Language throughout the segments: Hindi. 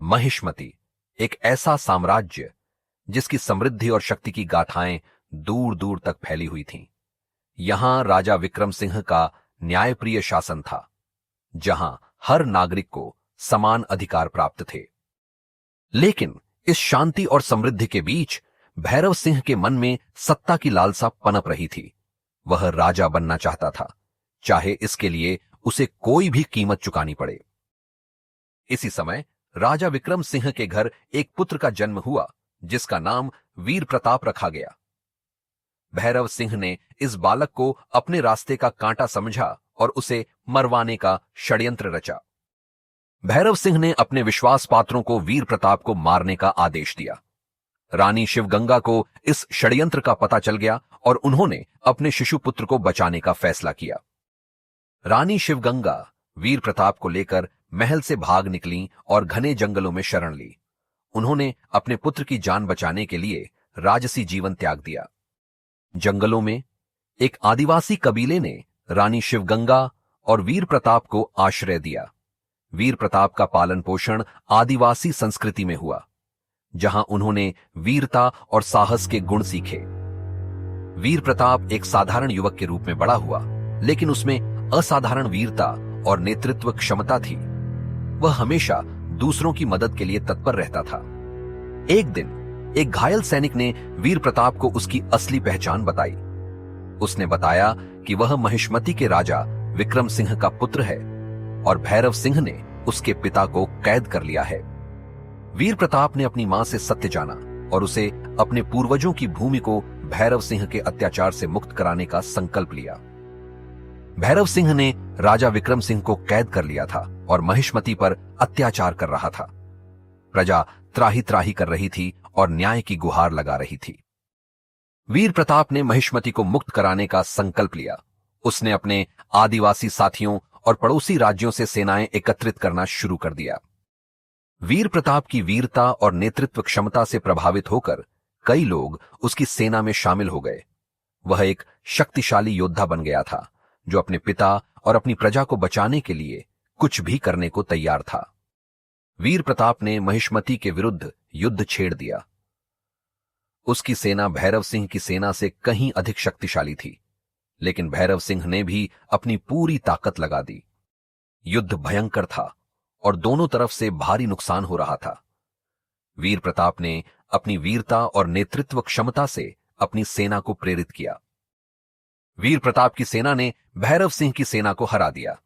महिष्मती एक ऐसा साम्राज्य जिसकी समृद्धि और शक्ति की गाथाएं दूर दूर तक फैली हुई थीं। यहां राजा विक्रम सिंह का न्यायप्रिय शासन था, जहां हर नागरिक को समान अधिकार प्राप्त थे। लेकिन इस शांति और समृद्धि के बीच भैरव सिंह के मन में सत्ता की लालसा पनप रही थी। वह राजा बनना चाहता था, चाहे इसके लिए उसे कोई भी कीमत चुकानी पड़े। इसी समय राजा विक्रम सिंह के घर एक पुत्र का जन्म हुआ, जिसका नाम वीर प्रताप रखा गया। भैरव सिंह ने इस बालक को अपने रास्ते का कांटा समझा और उसे मरवाने का षड्यंत्र रचा। भैरव सिंह ने अपने विश्वास पात्रों को वीर प्रताप को मारने का आदेश दिया। रानी शिवगंगा को इस षड्यंत्र का पता चल गया और उन्होंने अपने शिशु पुत्र को बचाने का फैसला किया। रानी शिवगंगा वीर प्रताप को लेकर महल से भाग निकली और घने जंगलों में शरण ली। उन्होंने अपने पुत्र की जान बचाने के लिए राजसी जीवन त्याग दिया। जंगलों में एक आदिवासी कबीले ने रानी शिवगंगा और वीर प्रताप को आश्रय दिया। वीर प्रताप का पालन पोषण आदिवासी संस्कृति में हुआ, जहां उन्होंने वीरता और साहस के गुण सीखे। वीर प्रताप एक साधारण युवक के रूप में बड़ा हुआ, लेकिन उसमें असाधारण वीरता और नेतृत्व क्षमता थी। वह हमेशा दूसरों की मदद के लिए तत्पर रहता था। एक दिन एक घायल सैनिक ने वीर प्रताप को उसकी असली पहचान बताई। उसने बताया कि वह महिष्मती के राजा विक्रम सिंह का पुत्र है और भैरव सिंह ने उसके पिता को कैद कर लिया है। वीर प्रताप ने अपनी मां से सत्य जाना और उसे अपने पूर्वजों की भूमि को भैरव सिंह के अत्याचार से मुक्त कराने का संकल्प लिया। भैरव सिंह ने राजा विक्रम सिंह को कैद कर लिया था और महिष्मती पर अत्याचार कर रहा था। प्रजा त्राही त्राही कर रही थी और न्याय की गुहार लगा रही थी। वीर प्रताप ने महिष्मती को मुक्त कराने का संकल्प लिया। उसने अपने आदिवासी साथियों और पड़ोसी राज्यों से सेनाएं एकत्रित करना शुरू कर दिया। वीर प्रताप की वीरता और नेतृत्व क्षमता से प्रभावित होकर कई लोग उसकी सेना में शामिल हो गए। वह एक शक्तिशाली योद्धा बन गया था, जो अपने पिता और अपनी प्रजा को बचाने के लिए कुछ भी करने को तैयार था। वीर प्रताप ने महिष्मती के विरुद्ध युद्ध छेड़ दिया। उसकी सेना भैरव सिंह की सेना से कहीं अधिक शक्तिशाली थी, लेकिन भैरव सिंह ने भी अपनी पूरी ताकत लगा दी। युद्ध भयंकर था और दोनों तरफ से भारी नुकसान हो रहा था। वीर प्रताप ने अपनी वीरता और नेतृत्व क्षमता से अपनी सेना को प्रेरित किया। वीर प्रताप की सेना ने भैरव सिंह की सेना को हरा दिया।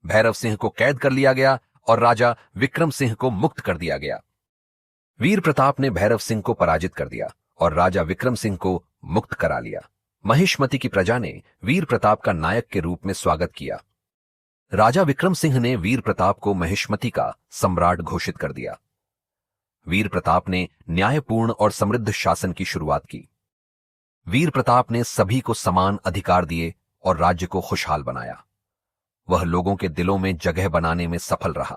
भैरव सिंह को कैद कर लिया गया और राजा विक्रम सिंह को मुक्त कर दिया गया। वीर प्रताप ने भैरव सिंह को पराजित कर दिया और राजा विक्रम सिंह को मुक्त करा लिया। महिष्मती की प्रजा ने वीर प्रताप का नायक के रूप में स्वागत किया। राजा विक्रम सिंह ने वीर प्रताप को महिष्मती का सम्राट घोषित कर दिया। वीर प्रताप ने न्यायपूर्ण और समृद्ध शासन की शुरुआत की। वीर प्रताप ने सभी को समान अधिकार दिए और राज्य को खुशहाल बनाया। वह लोगों के दिलों में जगह बनाने में सफल रहा।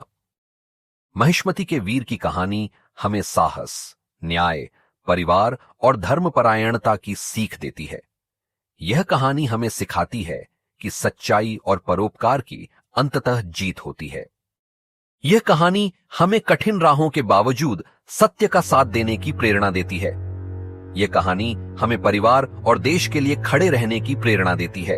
महिष्मती के वीर की कहानी हमें साहस, न्याय, परिवार और धर्मपरायणता की सीख देती है। यह कहानी हमें सिखाती है कि सच्चाई और परोपकार की अंततः जीत होती है। यह कहानी हमें कठिन राहों के बावजूद सत्य का साथ देने की प्रेरणा देती है। यह कहानी हमें परिवार और देश के लिए खड़े रहने की प्रेरणा देती है।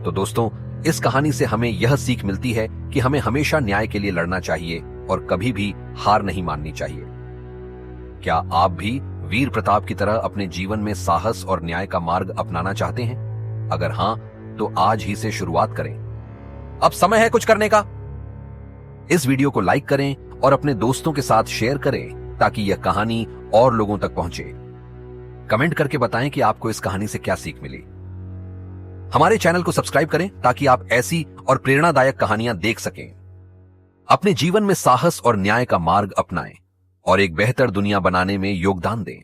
तो दोस्तों, इस कहानी से हमें यह सीख मिलती है कि हमें हमेशा न्याय के लिए लड़ना चाहिए और कभी भी हार नहीं माननी चाहिए। क्या आप भी वीर प्रताप की तरह अपने जीवन में साहस और न्याय का मार्ग अपनाना चाहते हैं? अगर हां, तो आज ही से शुरुआत करें। अब समय है कुछ करने का। इस वीडियो को लाइक करें और अपने दोस्तों के साथ शेयर करें ताकि यह कहानी और लोगों तक पहुंचे। कमेंट करके बताएं कि आपको इस कहानी से क्या सीख मिली। हमारे चैनल को सब्सक्राइब करें ताकि आप ऐसी और प्रेरणादायक कहानियां देख सकें। अपने जीवन में साहस और न्याय का मार्ग अपनाएं और एक बेहतर दुनिया बनाने में योगदान दें।